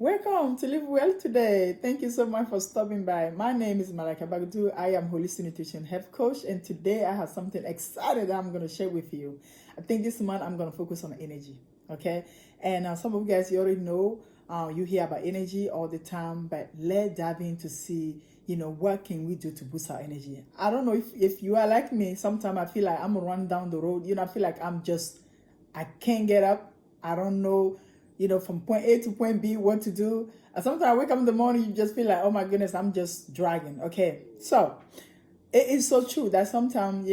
Welcome to Live Well today. Thank you so much for stopping by. My name is Malaka Bagdu. I am Holistic Nutrition Health Coach, and today I have something exciting that I'm going to share with you. I think this month I'm going to focus on energy, okay? And some of you guys, you already know, you hear about energy all the time, but let's dive in to see, what can we do to boost our energy? I don't know if you are like me. Sometimes I feel like I'm going to run down the road. I feel like I can't get up. I don't know, from point A to point B, what to do. And sometimes I wake up in the morning, you just feel like, oh my goodness, I'm just dragging. Okay, so it is so true that sometimes,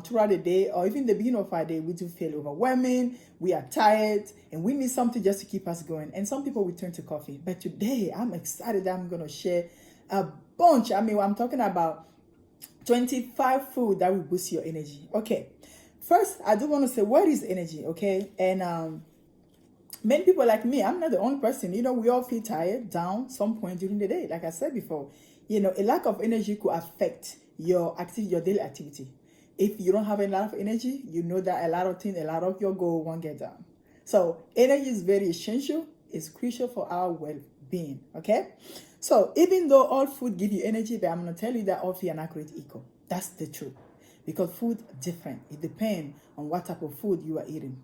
throughout the day or even the beginning of our day, we do feel overwhelming, we are tired, and we need something just to keep us going. And some people will turn to coffee. But today, I'm excited that I'm going to share a bunch. I'm talking about 25 food that will boost your energy. Okay, first, I do want to say, what is energy, okay? And many people like me, I'm not the only person. We all feel tired, down some point during the day. Like I said before, a lack of energy could affect your activity, your daily activity. If you don't have a lot of energy, you know that a lot of your goal won't get done. So energy is very essential. It's crucial for our well-being, okay? So even though all food give you energy, but I'm going to tell you that all food are not created equal. That's the truth. Because food different. It depends on what type of food you are eating.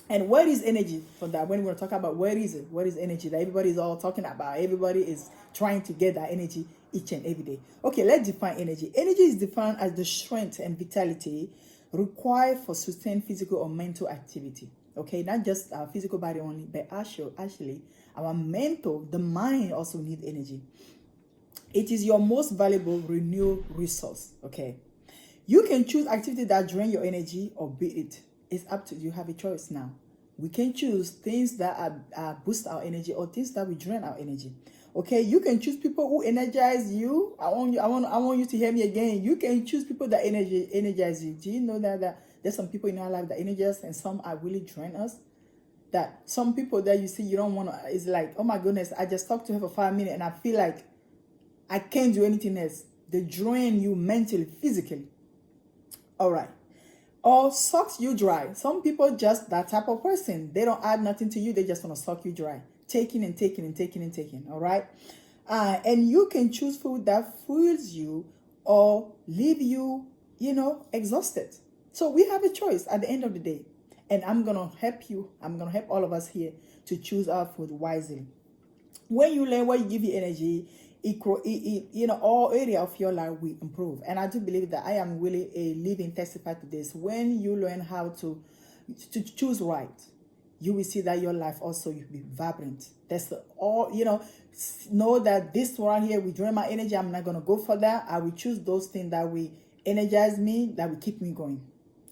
And what is energy? For that, when we're going to talk about what is it, what is energy that everybody is all talking about, everybody is trying to get that energy each and every day. Okay, let's define energy. Energy is defined as the strength and vitality required for sustained physical or mental activity. Okay, not just our physical body only, but actually our mental, the mind also needs energy. It is your most valuable renewable resource. Okay, you can choose activity that drain your energy or beat it. It's up to you. You have a choice now. We can choose things that boost our energy or things that will drain our energy. Okay, you can choose people who energize you. I want you to hear me again. You can choose people that energize you. Do you know that there's some people in our life that energize and some are really drain us? That some people that you see you don't want to, it's like, oh my goodness, I just talked to her for 5 minutes and I feel like I can't do anything else. They drain you mentally, physically. All right. Or sucks you dry. Some people just that type of person. They don't add nothing to you. They just want to suck you dry. Taking and taking and taking and taking. All right. And you can choose food that fuels you or leave you, exhausted. So we have a choice at the end of the day. And I'm going to help you. I'm going to help all of us here to choose our food wisely. When you learn what give you energy, all area of your life will improve. And I do believe that I am really a living testify to this. When you learn how to choose right, you will see that your life also will be vibrant. That's all, know that this one here will drain my energy. I'm not going to go for that. I will choose those things that will energize me, that will keep me going.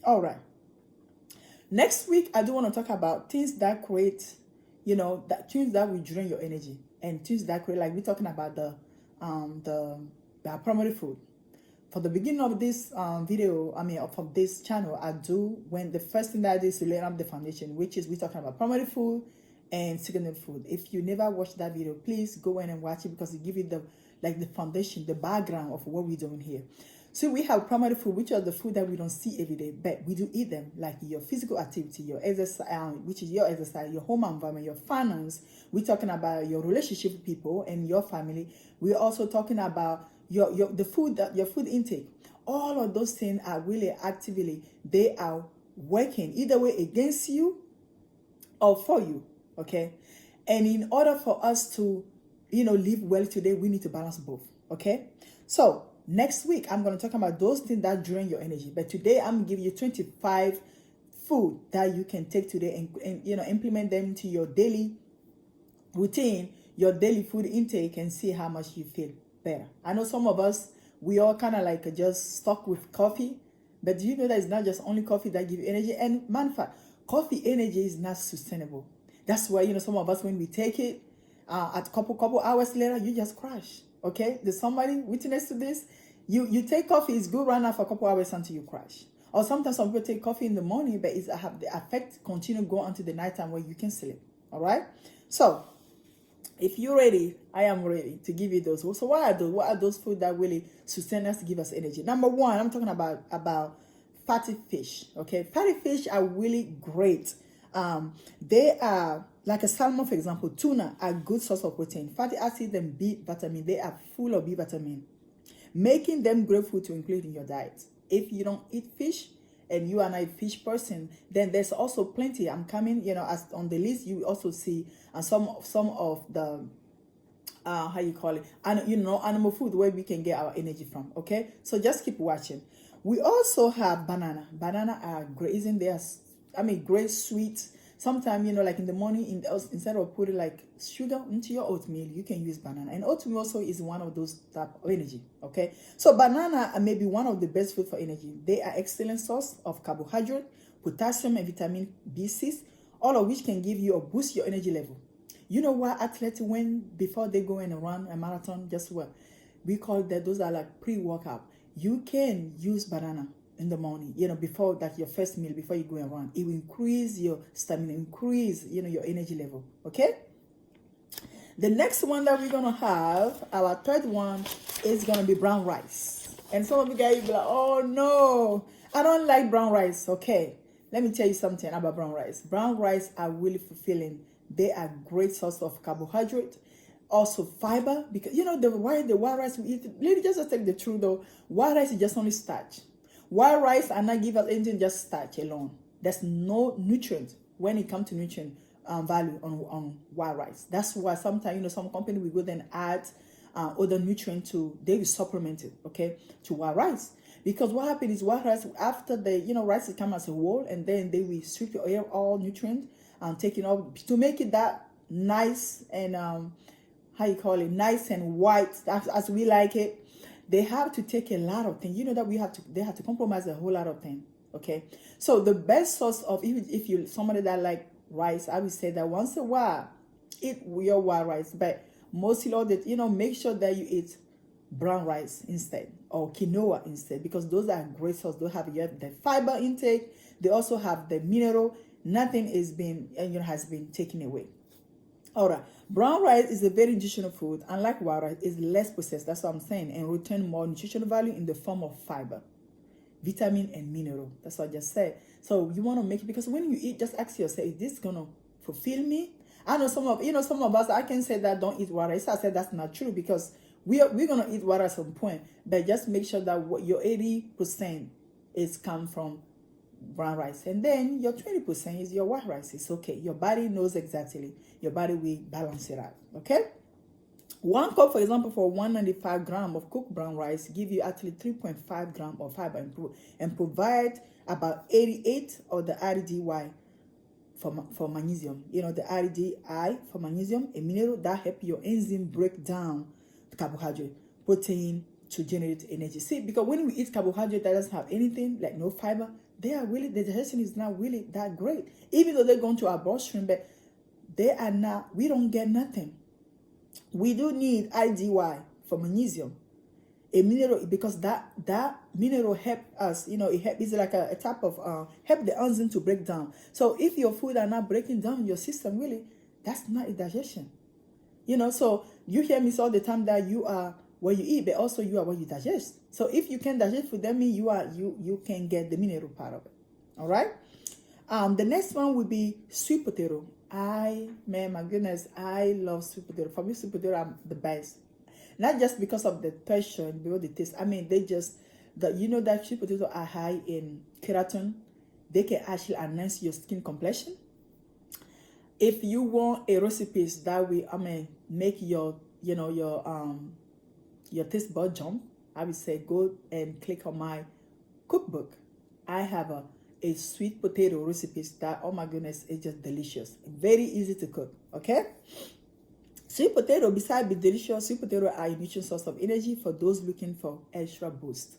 All right. Next week, I do want to talk about things that create, things that will drain your energy. And things that create, like we're talking about the primary food. For the beginning of this video, from this channel, when the first thing that I do is to lay up the foundation, which is we're talking about primary food and secondary food. If you never watched that video, please go in and watch it because it gives you the foundation, the background of what we're doing here. So we have primary food, which are the food that we don't see every day, but we do eat them, like your physical activity, your exercise, which is your exercise, your home environment, your finance. We're talking about your relationship with people and your family. We're also talking about your food intake. All of those things are really actively, they are working either way against you or for you, okay? And in order for us to, live well today, we need to balance both, okay? So next week, I'm going to talk about those things that drain your energy. But today, I'm going to give you 25 food that you can take today and implement them into your daily routine, your daily food intake, and see how much you feel better. I know some of us, we all kind of like just stuck with coffee. But do you know that it's not just only coffee that gives you energy? And matter of fact, coffee energy is not sustainable. That's why, some of us, when we take it, at a couple hours later, you just crash. Okay, there's somebody witness to this. You take coffee, it's good right now for a couple hours until you crash. Or sometimes some people take coffee in the morning, but it's have the effect continue go until the nighttime where you can sleep. All right. So if you're ready, I am ready to give you those. So what are those? What are those food that really sustain us to give us energy? Number one, I'm talking about fatty fish. Okay, fatty fish are really great. They are Like a salmon, for example, tuna are good source of protein. Fatty acid and B vitamin, they are full of B vitamin, making them great food to include in your diet. If you don't eat fish and you are not a fish person, then there's also plenty. I'm coming, as on the list, you also see some of the how you call it, and animal food where we can get our energy from. Okay, so just keep watching. We also have banana are great, isn't there? Great sweet. Sometimes, like in the morning, instead of putting like sugar into your oatmeal, you can use banana. And oatmeal also is one of those type of energy. Okay, so banana are maybe one of the best food for energy. They are excellent source of carbohydrate, potassium, and vitamin B6, all of which can give you or boost your energy level. You know what athletes, when before they go and run a marathon, just what we call that, those are like pre-workout. You can use banana in the morning, before that, your first meal, before you go and run. It will increase your stamina, increase, your energy level. Okay. The next one that we're gonna have, our third one, is gonna be brown rice. And some of you guys will be like, oh no, I don't like brown rice. Okay, let me tell you something about brown rice. Brown rice are really fulfilling. They are great source of carbohydrate, also fiber, because the white rice we eat. Let me just take the truth though. White rice is just only starch. White rice are not give us anything, just starch alone. There's no nutrient when it comes to nutrient value on white rice. That's why sometimes some company will go then add other nutrient to, they will supplement it, okay, to white rice. Because what happens is white rice, after the rice come as a whole, and then they will strip away all nutrient and take it off to make it that nice and how you call it, nice and white as we like it. They have to take a lot of things. That they have to compromise a whole lot of things. Okay. So the best source of, if you somebody that like rice, I would say that once a while eat your white rice, but mostly all that, make sure that you eat brown rice instead, or quinoa instead, because those are great source. They have the fiber intake. They also have the mineral. Nothing is being has been taken away. All right, brown rice is a very nutritional food. Unlike white rice, it's less processed. That's what I'm saying, and return more nutritional value in the form of fiber, vitamin, and mineral. That's what I just said. So you want to make it, because when you eat, just ask yourself, is this gonna fulfill me? I know some of us, I can say that don't eat white rice. I said that's not true, because we're gonna eat white rice at some point, but just make sure that what your 80% is come from brown rice, and then your 20% is your white rice. It's okay. Your body knows exactly. Your body will balance it out. Okay. 1 cup, for example, for 195 grams of cooked brown rice give you actually 3.5 grams of fiber and provide about 88 of the RDY for magnesium. The RDI for magnesium, a mineral that help your enzyme break down the carbohydrate, protein to generate energy. See, because when we eat carbohydrate that doesn't have anything, like no fiber, the digestion is not really that great. Even though they're going to our bloodstream, but we don't get nothing. We do need IDY for magnesium, a mineral, because that mineral help us, it's like a type of help the enzyme to break down. So if your food are not breaking down your system, really, that's not a digestion. So you hear me say all the time that you are what you eat, but also you are what you digest. So if you can digest food, that means you can get the mineral part of it. All right. The next one would be sweet potato. My goodness, I love sweet potato. For me, sweet potato are the best. Not just because of the texture and because the taste. That sweet potato are high in keratin. They can actually enhance your skin complexion. If you want a recipe that will, make your taste bud jump, I would say go and click on my cookbook. I have a sweet potato recipe that, oh my goodness, it's just delicious. Very easy to cook, okay? Sweet potato, besides being delicious, sweet potato are a nutrient source of energy for those looking for extra boost.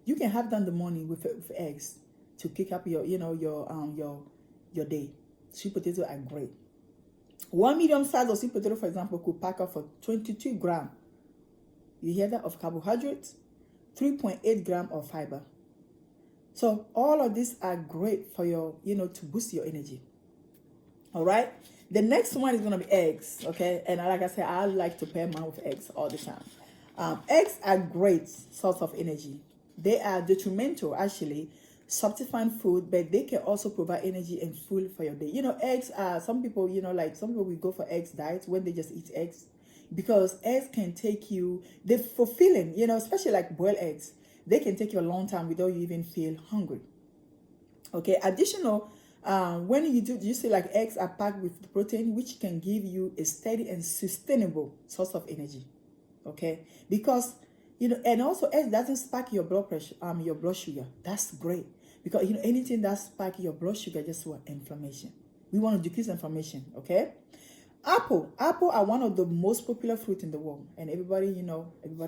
You can have them in the morning with eggs to kick up your day. Sweet potatoes are great. 1 medium size of sweet potato, for example, could pack up for 22 grams. You hear that? Of carbohydrates, 3.8 grams of fiber. So all of these are great for your, to boost your energy. All right. The next one is going to be eggs. Okay. And like I said, I like to pair mine with eggs all the time. Eggs are great source of energy. They are detrimental, actually, substitute food, but they can also provide energy and fuel for your day. Eggs are, some people, like some people will go for eggs diet when they just eat eggs, because eggs can take you, they're fulfilling, especially like boiled eggs. They can take you a long time without you even feel hungry. Okay, additional, when you see like eggs are packed with protein, which can give you a steady and sustainable source of energy. Okay, because and also eggs doesn't spike your blood pressure, your blood sugar. That's great, because anything that spike your blood sugar, just what, inflammation. We want to decrease inflammation. Okay. Apple are one of the most popular fruit in the world, and everybody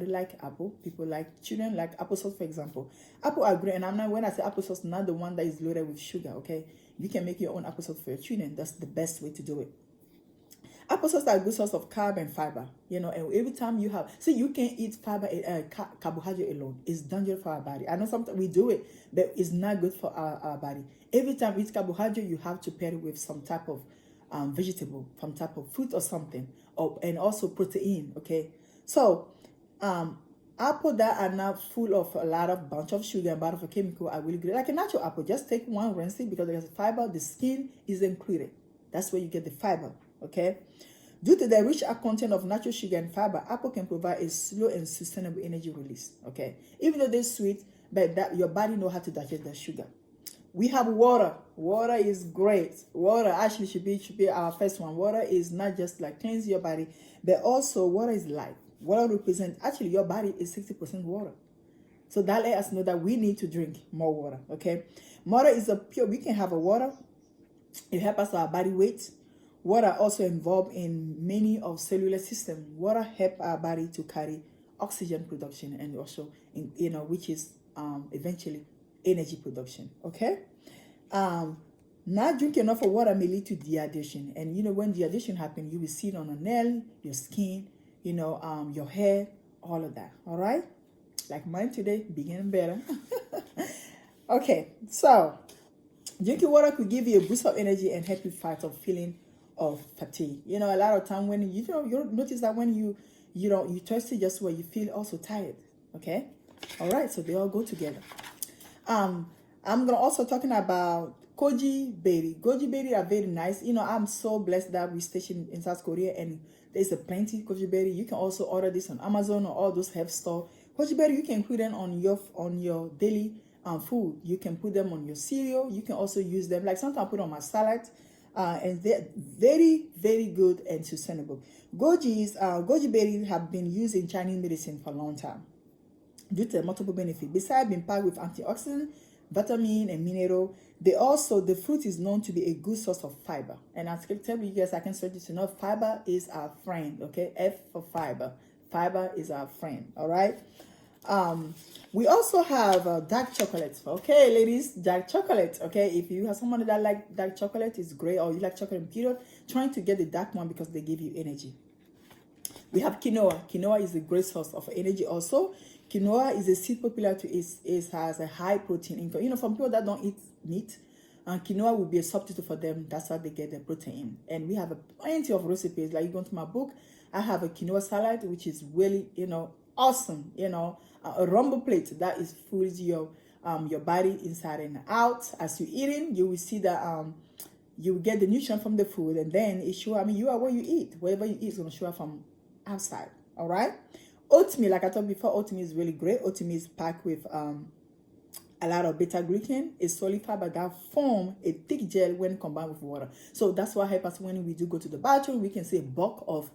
like apple. People like, children like applesauce, for example. Apple are great, and I'm not, when I say applesauce, not the one that is loaded with sugar. Okay, you can make your own applesauce for your children. That's the best way to do it. Applesauce are a good source of carb and fiber. And every time you have, so you can eat fiber, carbohydrate alone. It's dangerous for our body. I know sometimes we do it, but it's not good for our body. Every time you eat carbohydrate, you have to pair it with some type of vegetable, some type of fruit or something, and also protein. Okay, so apple that are not full of a lot of bunch of sugar and bunch of chemical are really good. Like a natural apple, just take one, rinse it, because there's fiber. The skin is included. That's where you get the fiber. Okay, due to the rich content of natural sugar and fiber, apple can provide a slow and sustainable energy release. Okay, even though they're sweet, but that your body know how to digest the sugar. We have water. Water is great. Water actually should be our first one. Water is not just like cleanse your body, but also water is life. Water represents, actually your body is 60% water. So that let us know that we need to drink more water. Okay, water is a pure. We can have a water. It helps us our body weight. Water also involved in many of cellular system. Water help our body to carry oxygen production, and also which is eventually energy production. Okay, not drinking enough of water may lead to dehydration, and when dehydration happens, you will see it on a nail, your skin, your hair, all of that. All right, like mine today, beginning better. Okay, so drinking water could give you a boost of energy and help you fight off feeling of fatigue. A lot of time when you notice that when you thirsty, just where you feel also tired. Okay, all right, so they all go together. I'm gonna also talking about goji berry. Goji berry are very nice. I'm so blessed that we stationed in South Korea, and there's a plenty goji berry. You can also order this on Amazon or all those health store. Goji berry, you can put them on your daily food. You can put them on your cereal. You can also use them, like sometimes I put on my salad, and they're very, very good and sustainable. Goji berries have been used in Chinese medicine for a long time due to multiple benefits. Besides being packed with antioxidant, vitamin, and mineral, the fruit is known to be a good source of fiber. And I can tell you guys, I can start you to know, fiber is our friend. Okay, F for fiber. Fiber is our friend. All right. We also have dark chocolate. Okay, ladies, dark chocolate. Okay, if you have someone that like dark chocolate, it's great. Or you like chocolate period, trying to get the dark one because they give you energy. We have quinoa. Quinoa is a great source of energy also. Quinoa is a seed popular to it has a high protein income. For people that don't eat meat, quinoa will be a substitute for them. That's how they get their protein. And we have plenty of recipes. Like you go to my book, I have a quinoa salad, which is really, awesome. A rumble plate that is fills your body inside and out. As you're eating, you will see that you will get the nutrient from the food, and then it show. You are what you eat. Whatever you eat is gonna show up from outside. All right. Oatmeal, like I told before, oatmeal is really great. Oatmeal is packed with a lot of beta-glucan, a solid fiber that form a thick gel when combined with water. So that's what helps us when we do go to the bathroom. We can see a bulk of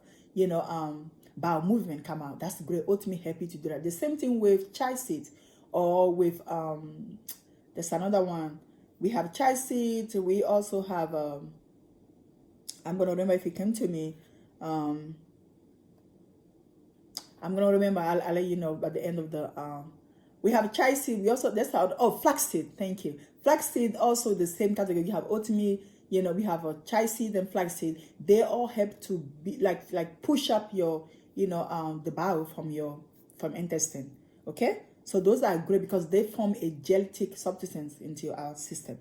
bowel movement come out. That's great. Oatmeal help you to do that. The same thing with chia seeds, or with there's another one. We have chia seeds. We also have I'm gonna remember if it came to me. I'm gonna remember. I'll let you know by the end of the. We have chia seed. We also flaxseed. Thank you. Flaxseed also the same category. You have oatmeal. We have a chia seed and flaxseed. They all help to be like push up your the bowel from intestine. Okay, so those are great because they form a gel-like substance into our system.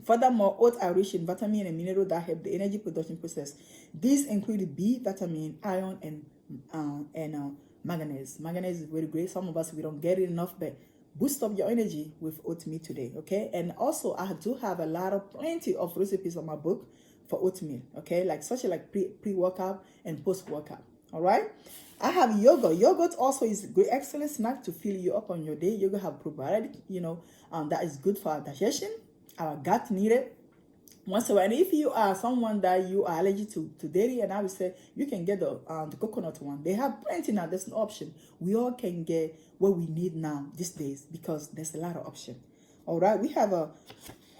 Furthermore, oats are rich in vitamin and mineral that help the energy production process. These include B vitamin, iron, and manganese. Manganese is very great. Some of us we don't get it enough, but boost up your energy with oatmeal today, okay? And also, I do have plenty of recipes on my book for oatmeal, okay? Like such like pre-workout and post-workout, all right? I have yogurt. Yogurt also is a great, excellent snack to fill you up on your day. Yogurt have probiotic, that is good for our digestion, our gut needed. Once in a while, and if you are someone that you are allergic to dairy, and I would say you can get the coconut one. They have plenty now. There's an option. We all can get what we need now these days because there's a lot of option. All right, we have a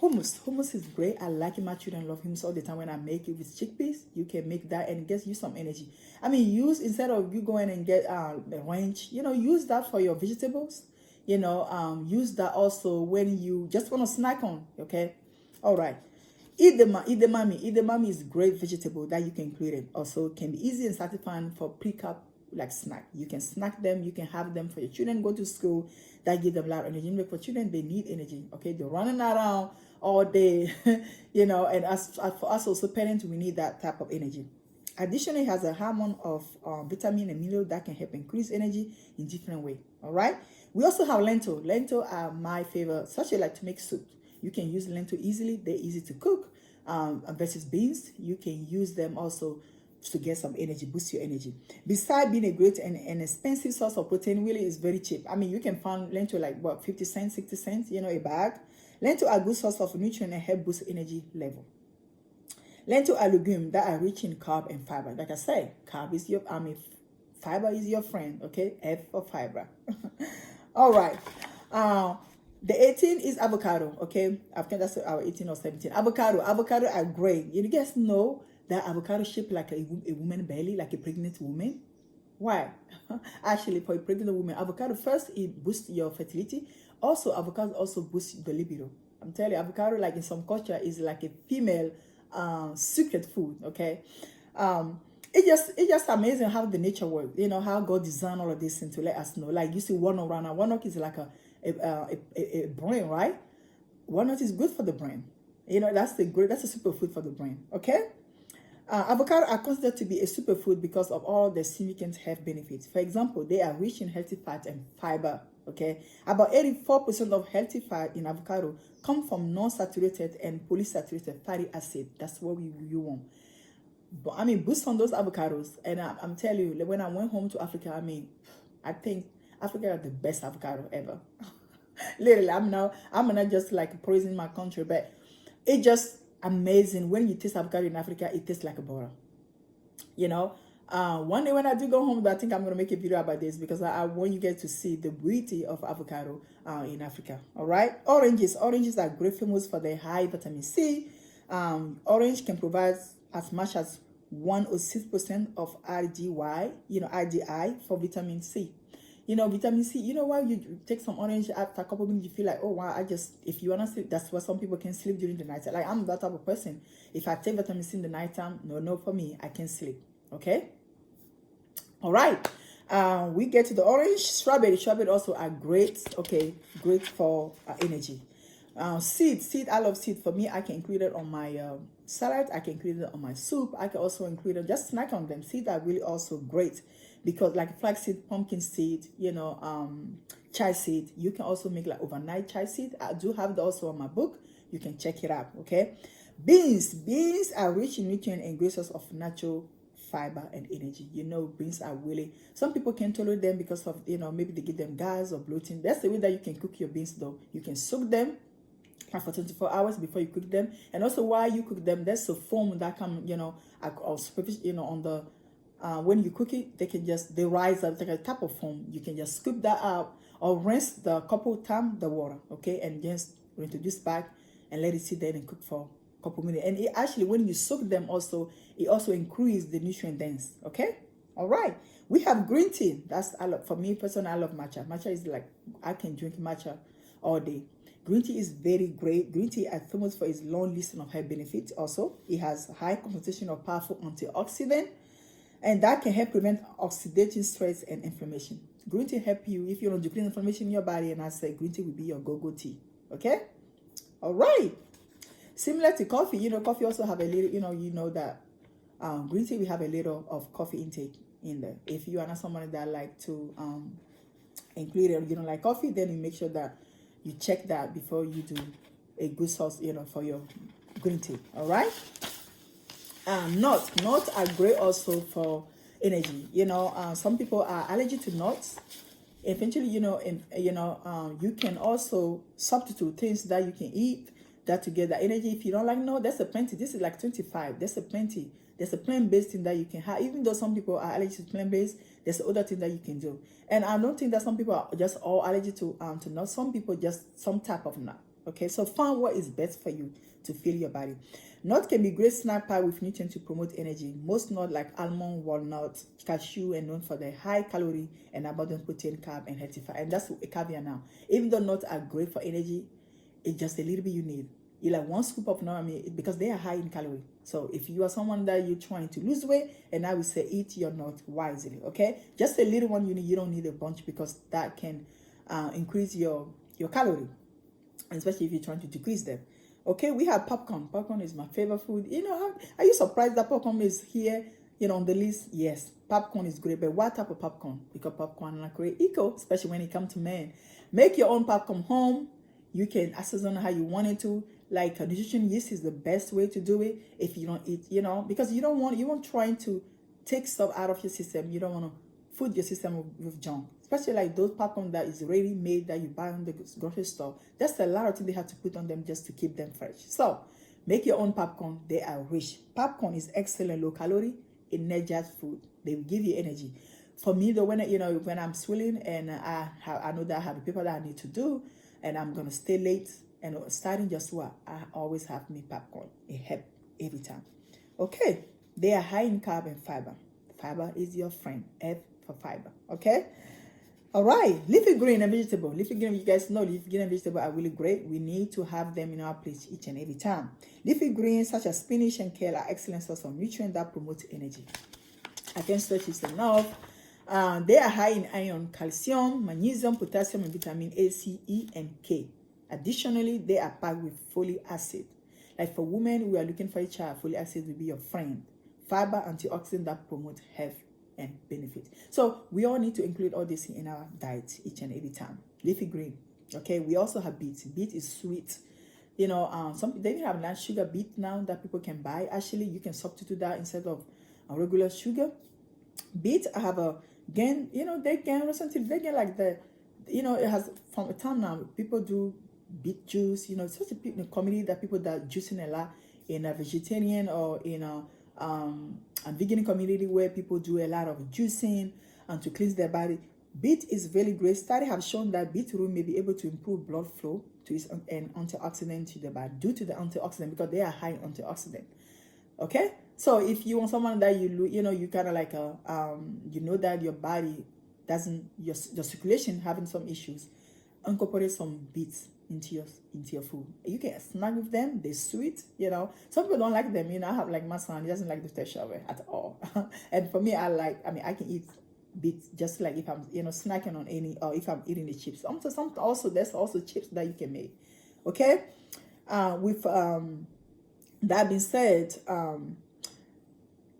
hummus. Hummus is great. I like it. My children love hummus all the time. When I make it with chickpeas, you can make that and it gets you some energy. I mean, instead of you going and get a ranch, use that for your vegetables. Use that also when you just want to snack on. Okay, all right. Edamame. Edamame is a great vegetable that you can include it. Also, can be easy and satisfying for pre-cup like snack. You can snack them. You can have them for your children go to school. That give them a lot of energy. For children, they need energy. Okay, they're running around all day, And as for us also parents, we need that type of energy. Additionally, it has a hormone of vitamin and mineral that can help increase energy in different way. All right. We also have lentil. Lentil are my favorite. Such a like to make soup. You can use lentil easily. They're easy to cook. Versus beans, you can use them also to get some energy, boost your energy. Besides being a great and expensive source of protein, really is very cheap. I mean, you can find lentil like what, 50 cents, 60 cents, a bag. Lentil are a good source of nutrient and help boost energy level. Lentil are legumes that are rich in carb and fiber. Like I said, carb is fiber is your friend. Okay, F for fiber. All right. The 18 is avocado, okay? I think that's our 18 or 17. Avocado are great. You guys know that avocado shaped like a woman belly, like a pregnant woman. Why? Actually, for a pregnant woman, avocado first, it boosts your fertility. Also, avocado also boosts the libido. I'm telling you, avocado, like in some culture, is like a female secret food, okay? It's just amazing how the nature works. How God designed all of this and to let us know. Like you see walnut right now. Walnut is like a brain, right? Walnut is good for the brain. That's a superfood for the brain. Okay. Avocado are considered to be a superfood because of all the significant health benefits. For example, they are rich in healthy fat and fiber. Okay, about 84% of healthy fat in avocado come from non-saturated and polysaturated fatty acid. That's what you want. But I mean, boost on those avocados, and I'm telling you, when I went home to Africa, I think Africa are the best avocado ever. Literally, I'm not just like praising my country, but it's just amazing when you taste avocado in Africa. It tastes like a butter. One day when I do go home, I think I'm gonna make a video about this because I want you guys to see the beauty of avocado in Africa. All right, oranges are great, famous for their high vitamin C. Orange can provide as much as 106% of RDI for vitamin C. Vitamin C, why you take some orange after a couple of minutes, you feel like, oh wow, if you wanna sleep, that's why some people can sleep during the night. Like I'm that type of person. If I take vitamin C in the nighttime, no, for me, I can sleep. Okay. All right. We get to the orange. Strawberry also are great. Okay, great for energy. Seed, I love seed. For me, I can include it on my salad. I can include it on my soup. I can also include it, just snack on them. Seeds are really also great because like flaxseed, pumpkin seed, chai seed. You can also make like overnight chai seed. I do have that also on my book. You can check it out, okay? Beans are rich in nutrient and great source of natural fiber and energy. Beans are really, some people can tolerate them because of, maybe they give them gas or bloating. That's the way that you can cook your beans though. You can soak them for 24 hours before you cook them, and also while you cook them, there's a foam that come or superficial, on the when you cook it, they rise up like a type of foam. You can just scoop that out or rinse the couple times the water, okay, and just introduce back and let it sit there and cook for a couple minutes. And it actually, when you soak them also, it also increases the nutrient dense. Okay, all right. We have green tea. For me personally, I love matcha. Matcha is like, I can drink matcha all day. Green tea is very great. Green tea is famous for its long list of health benefits. Also, it has high concentration of powerful antioxidant, and that can help prevent oxidative stress and inflammation. Green tea help you if you want to decrease inflammation in your body, and I say green tea will be your go-go tea. Okay, all right. Similar to coffee, coffee also have a little, that green tea we have a little of coffee intake in there. If you are not someone that like to include it. You don't like coffee, then you make sure that you check that before you do a good sauce, for your green tea. All right. Nuts are great also for energy. Some people are allergic to nuts. Eventually, you can also substitute things that you can eat that to get the energy. If you don't like nuts, that's a plenty. This is like 25. That's a plenty. There's a plant-based thing that you can have. Even though some people are allergic to plant-based, there's other thing that you can do. And I don't think that some people are just all allergic to nuts. Some people just some type of nut. Okay, so find what is best for you to fill your body. Nut can be great snack pie with nutrients to promote energy. Most nuts like almond, walnut, cashew are known for their high calorie and abundant protein, carb, and healthy fat. And that's a caveat now. Even though nuts are great for energy, it's just a little bit you need. You like one scoop of nut, because they are high in calorie. So if you are someone that you're trying to lose weight, and I would say eat your nut wisely, okay? Just a little one you need. You don't need a bunch because that can increase your calorie, especially if you're trying to decrease them. Okay, we have popcorn. Popcorn is my favorite food. Are you surprised that popcorn is here, on the list? Yes, popcorn is great, but what type of popcorn? Because popcorn is great eco, especially when it comes to men. Make your own popcorn home. You can access on how you want it to. Like nutrition yeast is the best way to do it if you don't eat, because you won't trying to take stuff out of your system. You don't want to food your system with junk, especially like those popcorn that is ready made that you buy on the grocery store. That's a lot of things they have to put on them just to keep them fresh. So make your own popcorn. They are rich. Popcorn is excellent low calorie, energized food. They will give you energy. For me though, when I'm swilling and I know that I have the paper that I need to do, and I'm gonna stay late. And starting just what I always have me popcorn. It helps every time. Okay, they are high in carb and fiber. Fiber is your friend. F for fiber. Okay. All right, leafy green and vegetable. Leafy green, you guys know leafy green and vegetable are really great. We need to have them in our plates each and every time. Leafy greens such as spinach and kale are excellent source of nutrients that promote energy. I can't stretch this enough. They are high in iron, calcium, magnesium, potassium, and vitamin A, C, E, and K. Additionally, they are packed with folic acid. Like for women who are looking for a child, folic acid will be your friend. Fiber, antioxidant that promote health and benefit. So we all need to include all this in our diet each and every time. Leafy green. Okay, we also have beets. Beet is sweet. They have nice sugar beet now that people can buy. Actually, you can substitute that instead of a regular sugar. Beet, I have they gain recently. They gain like it has from a time now. People do beet juice. It's such a community that people that juicing a lot in a vegetarian or in a vegan community where people do a lot of juicing and to cleanse their body. Beet is very great. Studies have shown that beetroot may be able to improve blood flow to its an antioxidant to the body due to the antioxidant because they are high in antioxidant. Okay, so if you want someone that you kind of like that your body doesn't your circulation having some issues, incorporate some beets into your food. You can snack with them. They're sweet. Some people don't like them. I have like my son. He doesn't like the taste of it at all. And for me, I can eat beets just like if I'm snacking on any or if I'm eating the chips. There's also chips that you can make. Okay, with that being said,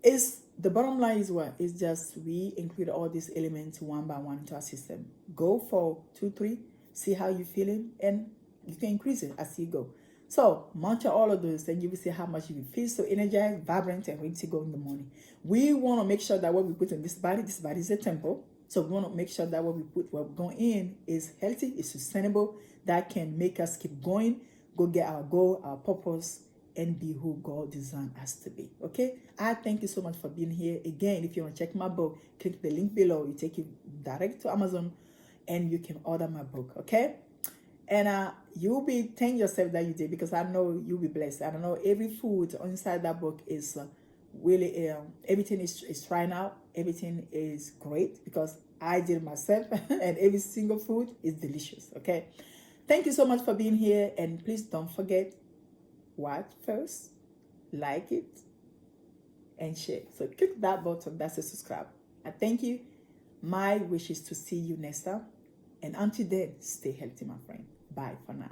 is the bottom line is what? It's just we include all these elements one by one into our system. Go for 2, 3, see how you're feeling, and you can increase it as you go. So monitor all of those, and you will see how much you will feel so energized, vibrant, and ready to go in the morning. We want to make sure that what we put in this body is a temple. So we want to make sure that what we're going in is healthy, is sustainable, that can make us keep going, go get our goal, our purpose, and be who God designed us to be. Okay? I thank you so much for being here. Again, if you want to check my book, click the link below. It take you direct to Amazon, and you can order my book. Okay? And you'll be thank yourself that you did, because I know you'll be blessed. I don't know, every food inside that book is really everything is trying out. Everything is great because I did it myself, and every single food is delicious. Okay? Thank you so much for being here, and please don't forget, watch first, like it, and share. So click that button. That's a subscribe. I thank you. My wish is to see you next time. And until then, stay healthy, my friend. Bye for now.